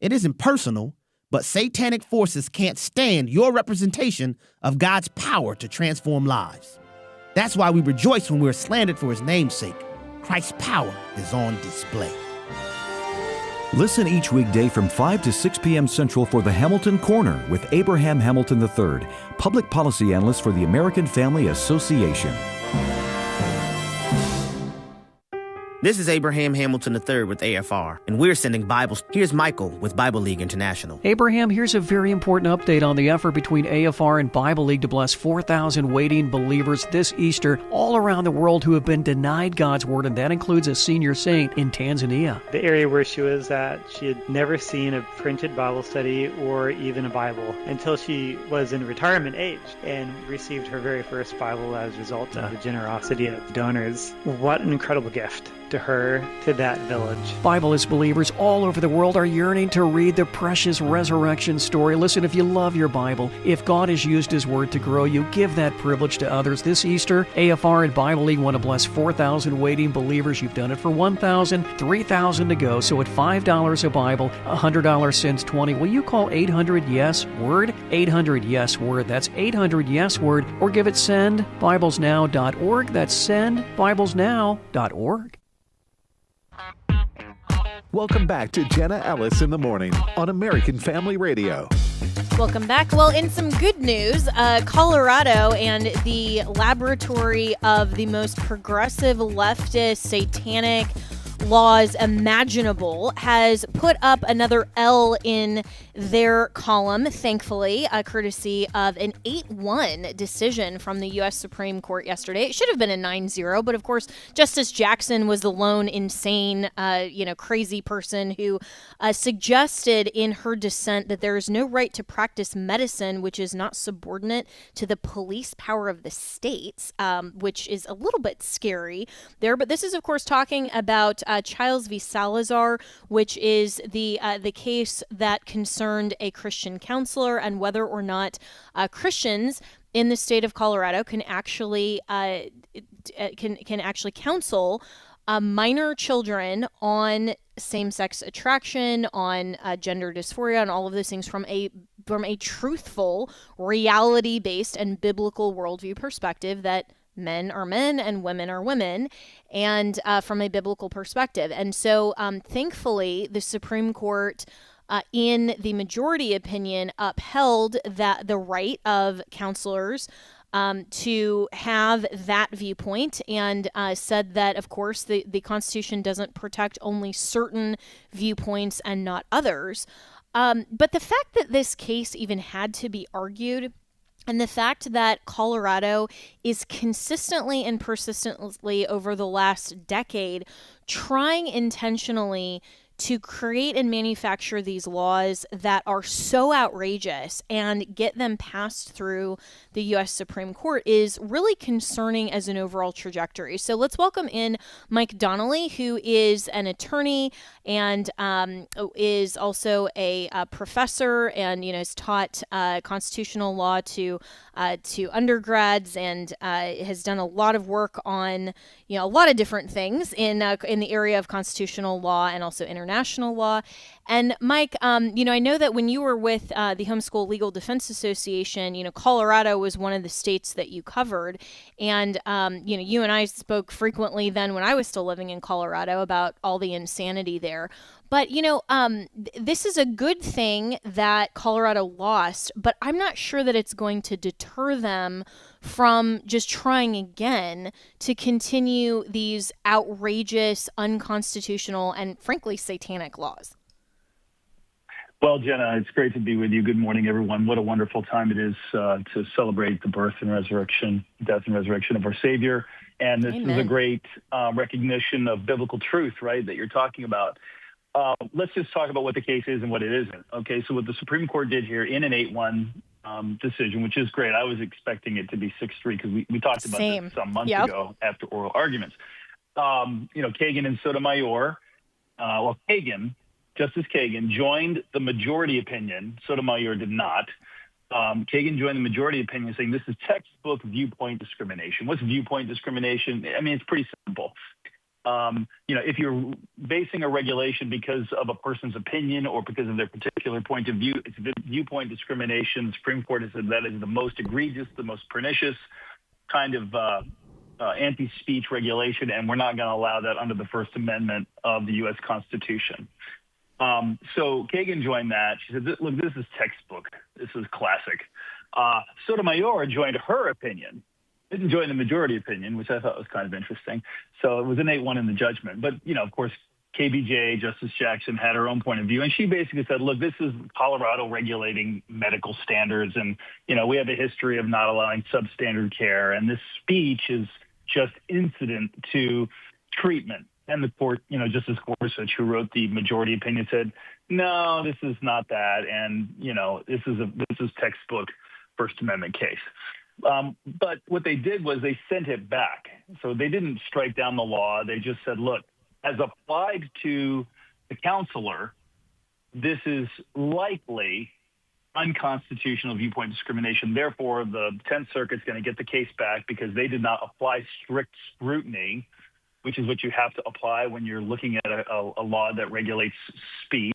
It isn't personal, but satanic forces can't stand your representation of God's power to transform lives. That's why we rejoice when we're slandered for his name's sake. Christ's power is on display. Listen each weekday from 5 to 6 p.m. Central for the Hamilton Corner with Abraham Hamilton III, public policy analyst for the American Family Association. This is Abraham Hamilton III with AFR, and we're sending Bibles. Here's Michael with Bible League International. Abraham, here's a very important update on the effort between AFR and Bible League to bless 4,000 waiting believers this Easter all around the world who have been denied God's Word, and that includes a senior saint in Tanzania. The area where she was at, she had never seen a printed Bible study or even a Bible until she was in retirement age and received her very first Bible as a result of the generosity of donors. What an incredible gift to her, to that village. Bibleist believers all over the world are yearning to read the precious resurrection story. Listen, if you love your Bible, if God has used His Word to grow you, give that privilege to others. This Easter, AFR and Bible League want to bless 4,000 waiting believers. You've done it for 1,000, 3,000 to go. So at $5 a Bible, $100 since 20. Will you call 800-YES-WORD? 800-YES-WORD. That's 800-YES-WORD. Or give it sendbiblesnow.org. That's sendbiblesnow.org. Welcome back to Jenna Ellis in the Morning on American Family Radio. Welcome back. Well, in some good news, Colorado and the laboratory of the most progressive leftist satanic laws imaginable has put up another L in their column, thankfully, courtesy of an 8-1 decision from the U.S. Supreme Court yesterday. It should have been a 9-0, but of course, Justice Jackson was the lone insane, crazy person who suggested in her dissent that there is no right to practice medicine which is not subordinate to the police power of the states, which is a little bit scary there. But this is, of course, talking about Childs v. Salazar, which is the case that concerned a Christian counselor and whether or not Christians in the state of Colorado can actually counsel minor children on same-sex attraction, on gender dysphoria, and all of those things from a truthful, reality-based, and biblical worldview perspective that men are men and women are women, and from a biblical perspective. And so, thankfully, the Supreme Court, in the majority opinion, upheld that the right of counselors to have that viewpoint, and said that, of course, the Constitution doesn't protect only certain viewpoints and not others. But the fact that this case even had to be argued, and the fact that Colorado is consistently and persistently over the last decade trying intentionally to create and manufacture these laws that are so outrageous and get them passed through the U.S. Supreme Court is really concerning as an overall trajectory. So let's welcome in Mike Donnelly, who is an attorney and is also a professor, and has taught constitutional law to undergrads, and has done a lot of work on a lot of different things in the area of constitutional law and also international law. And Mike, I know that when you were with the Homeschool Legal Defense Association, Colorado was one of the states that you covered, and you and I spoke frequently then when I was still living in Colorado about all the insanity there. But, this is a good thing that Colorado lost, but I'm not sure that it's going to deter them from just trying again to continue these outrageous, unconstitutional, and frankly, satanic laws. Well, Jenna, it's great to be with you. Good morning, everyone. What a wonderful time it is to celebrate the birth and resurrection, death and resurrection of our Savior. And this Amen. is a great recognition of biblical truth, right, that you're talking about. Let's just talk about what the case is and what it isn't. Okay, so what the Supreme Court did here in an 8-1 decision, which is great. I was expecting it to be 6-3 because we talked about this some months ago after oral arguments. Kagan and Sotomayor, Justice Kagan joined the majority opinion. Sotomayor did not. Kagan joined the majority opinion saying this is textbook viewpoint discrimination. What's viewpoint discrimination? I mean, it's pretty simple. If you're basing a regulation because of a person's opinion or because of their particular point of view, it's viewpoint discrimination. The Supreme Court has said that is the most egregious, the most pernicious kind of anti-speech regulation, and we're not going to allow that under the First Amendment of the U.S. Constitution. So Kagan joined that. She said, look, this is textbook. This is classic. Sotomayor joined her opinion. Didn't join the majority opinion, which I thought was kind of interesting. So it was an 8-1 in the judgment. But, of course, KBJ, Justice Jackson, had her own point of view. And she basically said, look, this is Colorado regulating medical standards. And, we have a history of not allowing substandard care. And this speech is just incident to treatment. And the court, Justice Gorsuch, who wrote the majority opinion, said, no, this is not that. And, this is textbook First Amendment case. But what they did was they sent it back. So they didn't strike down the law. They just said, look, as applied to the counselor, this is likely unconstitutional viewpoint discrimination. Therefore, the 10th Circuit's going to get the case back because they did not apply strict scrutiny, which is what you have to apply when you're looking at a law that regulates speech.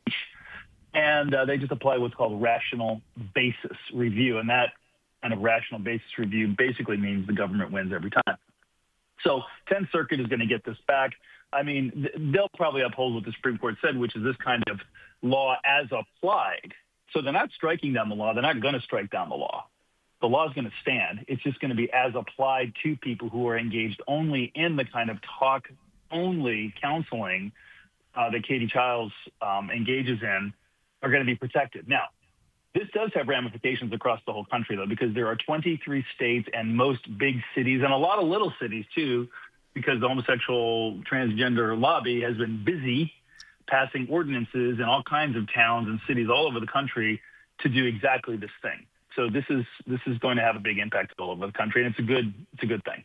And they just apply what's called rational basis review. And that kind of rational basis review basically means the government wins every time. So 10th Circuit is going to get this back. I mean, they'll probably uphold what the Supreme Court said, which is this kind of law as applied. So they're not striking down the law. They're not going to strike down the law. The law is going to stand. It's just going to be as applied to people who are engaged only in the kind of talk-only counseling that Katie Childs engages in are going to be protected. Now, this does have ramifications across the whole country, though, because there are 23 states and most big cities and a lot of little cities, too, because the homosexual transgender lobby has been busy passing ordinances in all kinds of towns and cities all over the country to do exactly this thing. So this is going to have a big impact all over the country, and it's a good thing.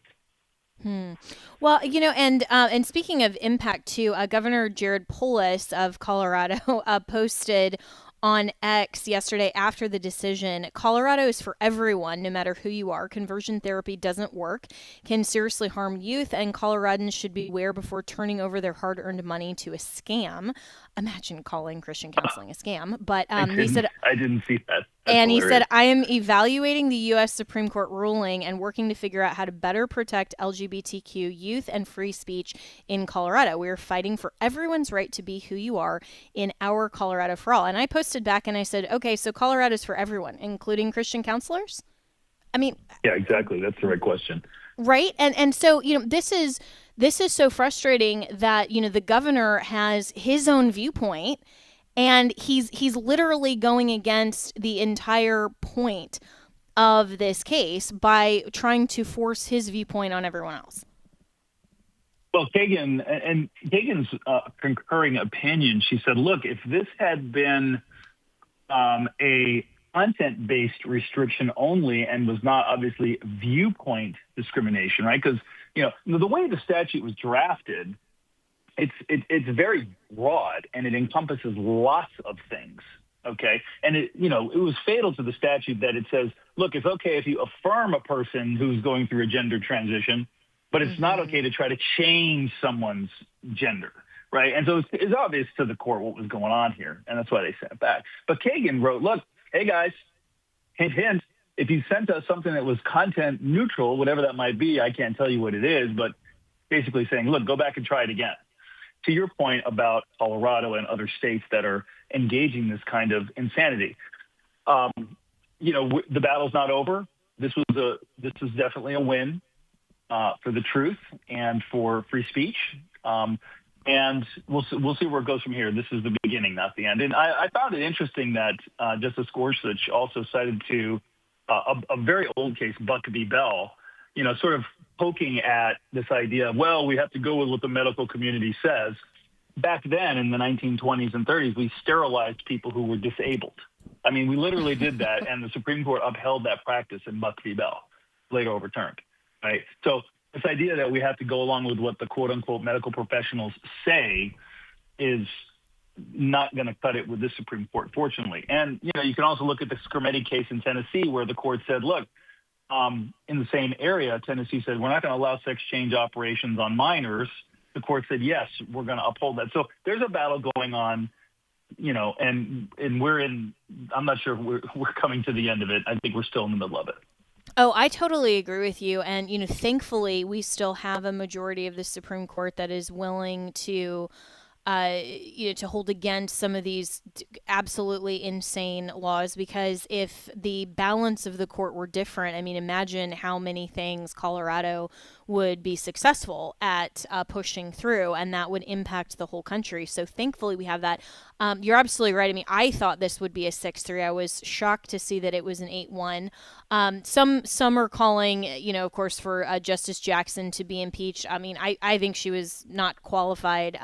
Well, and speaking of impact too, Governor Jared Polis of Colorado posted on X yesterday after the decision. Colorado is for everyone, no matter who you are. Conversion therapy doesn't work, can seriously harm youth, and Coloradans should be aware before turning over their hard-earned money to a scam. Imagine calling Christian counseling a scam. But he said, I didn't see that. and he said, I am evaluating the U.S. Supreme Court ruling and working to figure out how to better protect LGBTQ youth and free speech in Colorado. We are fighting for everyone's right to be who you are in our Colorado for all. And I posted back and I said, okay, so Colorado's for everyone, including Christian counselors? I mean, yeah, exactly. That's the right question. Right. And so, this is so frustrating that, the governor has his own viewpoint. And he's literally going against the entire point of this case by trying to force his viewpoint on everyone else. Well, Kagan's concurring opinion, she said, look, if this had been a content-based restriction only and was not obviously viewpoint discrimination, right? Because, the way the statute was drafted, it's very broad and it encompasses lots of things. Okay. And it was fatal to the statute that it says, look, it's okay if you affirm a person who's going through a gender transition, but it's not okay to try to change someone's gender. Right. And so it's obvious to the court what was going on here. And that's why they sent it back. But Kagan wrote, look, hey guys, hint, hint, if you sent us something that was content neutral, whatever that might be, I can't tell you what it is, but basically saying, look, go back and try it again. To your point about Colorado and other states that are engaging this kind of insanity, the battle's not over. This was definitely a win for the truth and for free speech, and we'll see where it goes from here. This is the beginning, not the end. And I found it interesting that Justice Gorsuch also cited to a very old case, Buck v. Bell, sort of poking at this idea of, well, we have to go with what the medical community says. Back then in the 1920s and 30s, we sterilized people who were disabled. I mean, we literally did that, and the Supreme Court upheld that practice in Buck v. Bell, later overturned, right? So this idea that we have to go along with what the quote-unquote medical professionals say is not going to cut it with this Supreme Court, fortunately. And, you can also look at the Scarametti case in Tennessee where the court said, look, in the same area, Tennessee said, we're not going to allow sex change operations on minors. The court said, yes, we're going to uphold that. So there's a battle going on, and I'm not sure if we're coming to the end of it. I think we're still in the middle of it. Oh, I totally agree with you. And, thankfully, we still have a majority of the Supreme Court that is willing to to hold against some of these absolutely insane laws, because if the balance of the court were different, I mean, imagine how many things Colorado would be successful at pushing through, and that would impact the whole country. So thankfully we have that. You're absolutely right. I mean, I thought this would be a 6-3. I was shocked to see that it was an 8-1. Some are calling, of course, for Justice Jackson to be impeached. I mean, I think she was not qualified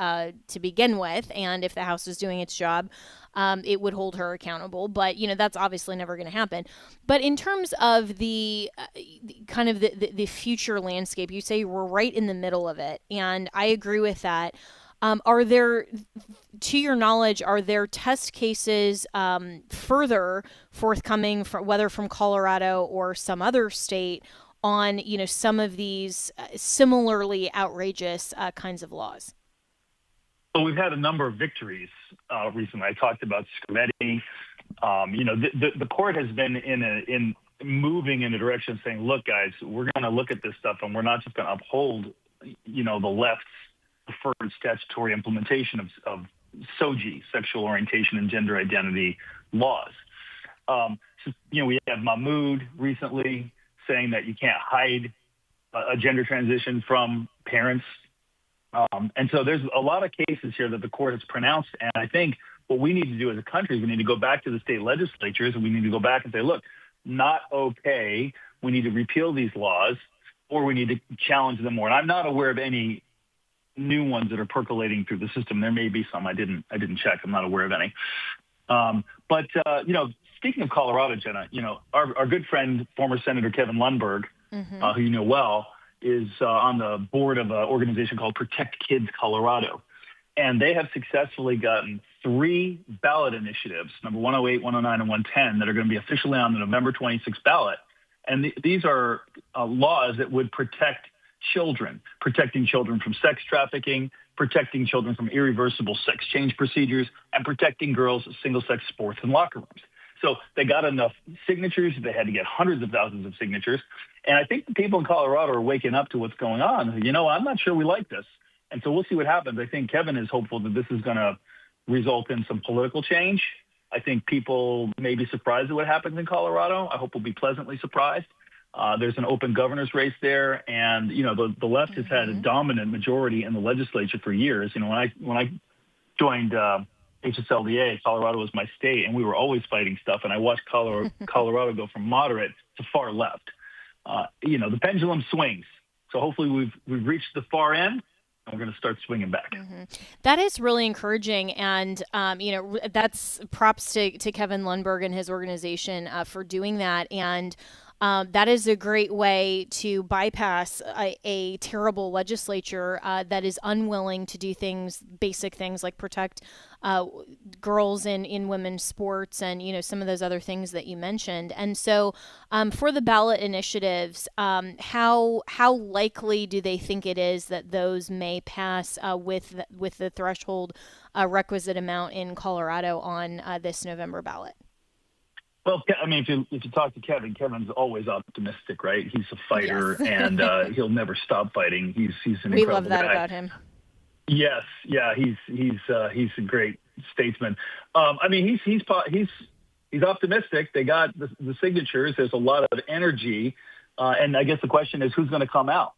to begin with, and if the House was doing its job, it would hold her accountable. But, that's obviously never going to happen. But in terms of the kind of the future landscape, you say we're right in the middle of it, and I agree with that. Are there, to your knowledge, are there test cases further forthcoming, whether from Colorado or some other state, on some of these similarly outrageous kinds of laws? Well, we've had a number of victories recently. I talked about Scarametti. The court has been in moving in a direction saying, look, guys, we're going to look at this stuff, and we're not just going to uphold, the left's preferred statutory implementation of SOGI, sexual orientation and gender identity laws. We have Mahmoud recently saying that you can't hide a gender transition from parents. And so there's a lot of cases here that the court has pronounced. And I think what we need to do as a country is we need to go back to the state legislatures, and we need to go back and say, look, not okay. We need to repeal these laws, or we need to challenge them more. And I'm not aware of any new ones that are percolating through the system. There may be some. I didn't check. I'm not aware of any. But speaking of Colorado, Jenna, our good friend, former Senator Kevin Lundberg, who you know well, is on the board of an organization called Protect Kids Colorado. And they have successfully gotten 3 ballot initiatives, number 108, 109, and 110, that are going to be officially on the November 26th ballot. And these are laws that would protect children, protecting children from sex trafficking, protecting children from irreversible sex change procedures, and protecting girls' single-sex sports and locker rooms. So they got enough signatures. They had to get hundreds of thousands of signatures. And I think the people in Colorado are waking up to what's going on. You know, I'm not sure we like this. And so we'll see what happens. I think Kevin is hopeful that this is going to result in some political change. I think people may be surprised at what happens in Colorado. I hope we'll be pleasantly surprised. There's an open governor's race there. And, you know, the left has had a dominant majority in the legislature for years. You know, when I joined HSLDA, Colorado was my state, and we were always fighting stuff. And I watched Colorado go from moderate to far left. You know, the pendulum swings. So hopefully we've reached the far end. And we're going to start swinging back. That is really encouraging. And, you know, that's props to Kevin Lundberg and his organization for doing that. And that is a great way to bypass a terrible legislature that is unwilling to do basic things like protect girls in women's sports and, you know, some of those other things that you mentioned. And so for the ballot initiatives, how likely do they think it is that those may pass with the threshold requisite amount in Colorado on this November ballot? Well, I mean, if you talk to Kevin's always optimistic, right? He's a fighter, yes. And he'll never stop fighting. He's an incredible guy. We love that about him. Yes, yeah, he's a great statesman. I mean, he's optimistic. They got the signatures. There's a lot of energy, and I guess the question is who's going to come out.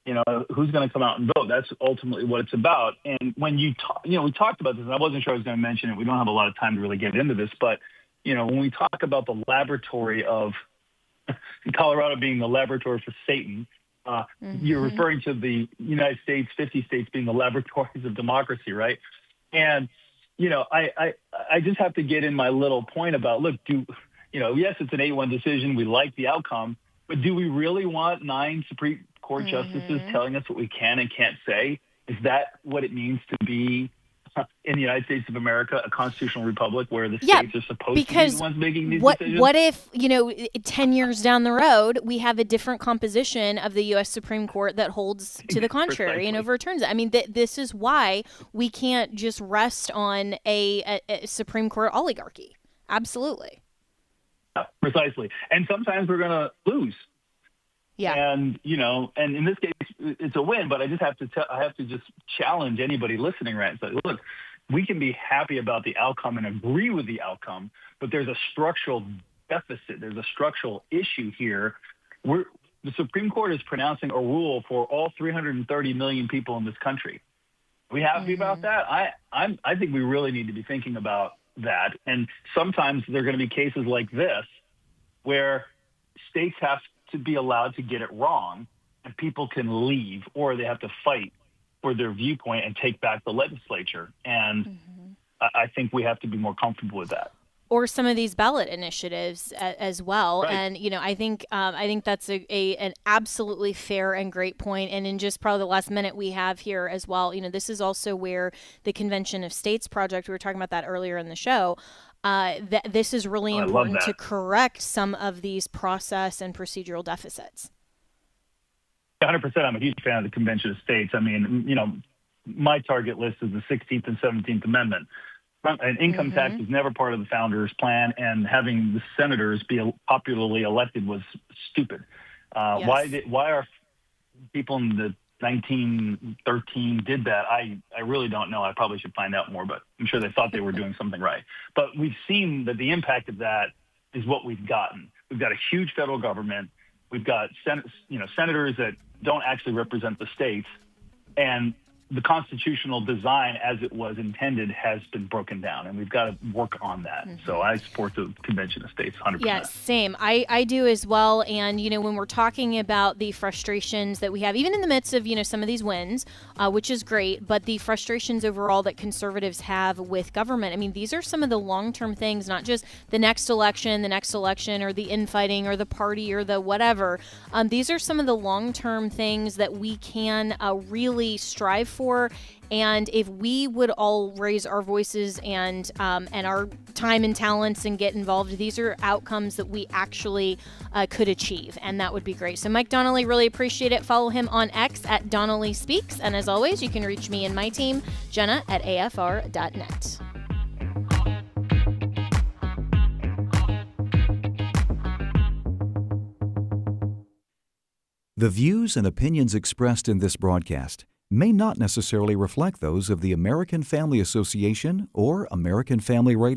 You know, who's going to come out and vote? That's ultimately what it's about. And when we talked about this, and I wasn't sure I was going to mention it. We don't have a lot of time to really get into this, but you know, when we talk about the laboratory of Colorado being the laboratory for Satan, you're referring to the United States, 50 states being the laboratories of democracy, right? And, you know, I just have to get in my little point about, look, yes, it's an 8-1 decision. We like the outcome, but do we really want 9 Supreme Court justices telling us what we can and can't say? Is that what it means to be in the United States of America, a constitutional republic where the states are supposed to be the ones making these decisions? What if, 10 years down the road, we have a different composition of the U.S. Supreme Court that holds to the contrary and overturns it? I mean, this is why we can't just rest on a Supreme Court oligarchy. Absolutely. Yeah, precisely. And sometimes we're going to lose. Yeah. And, and in this case, it's a win, but I just have to I have to just challenge anybody listening, right? So, look, we can be happy about the outcome and agree with the outcome, but there's a structural deficit. There's a structural issue here. The Supreme Court is pronouncing a rule for all 330 million people in this country. Are we happy about that? I think we really need to be thinking about that. And sometimes there are going to be cases like this where states have to be allowed to get it wrong and people can leave, or they have to fight for their viewpoint and take back the legislature. And I think we have to be more comfortable with that. Or some of these ballot initiatives as well. Right. And, I think that's an absolutely fair and great point. And in just probably the last minute we have here as well, this is also where the Convention of States project, we were talking about that earlier in the show, this is really important to correct some of these process and procedural deficits. 100%. I'm a huge fan of the Convention of States. I mean, my target list is the 16th and 17th Amendment. An income tax was never part of the founders' plan, and having the senators be popularly elected was stupid. Yes. Why are people in the 1913 did that? I really don't know. I probably should find out more, but I'm sure they thought they were doing something right. But we've seen that the impact of that is what we've gotten. We've got a huge federal government. We've got senators that don't actually represent the states, and the constitutional design as it was intended has been broken down, and we've got to work on that. So I support the Convention of States 100%. Yeah, same. I do as well. And, when we're talking about the frustrations that we have, even in the midst of, some of these wins, which is great, but the frustrations overall that conservatives have with government, I mean, these are some of the long-term things, not just the next election, or the infighting, or the party, or the whatever. These are some of the long-term things that we can really strive for. And if we would all raise our voices and our time and talents and get involved, these are outcomes that we actually could achieve, and that would be great. So Mike Donnelly, really appreciate it. Follow him on X at Donnelly Speaks. And as always, you can reach me and my team, Jenna at afr.net. The views and opinions expressed in this broadcast may not necessarily reflect those of the American Family Association or American Family Radio.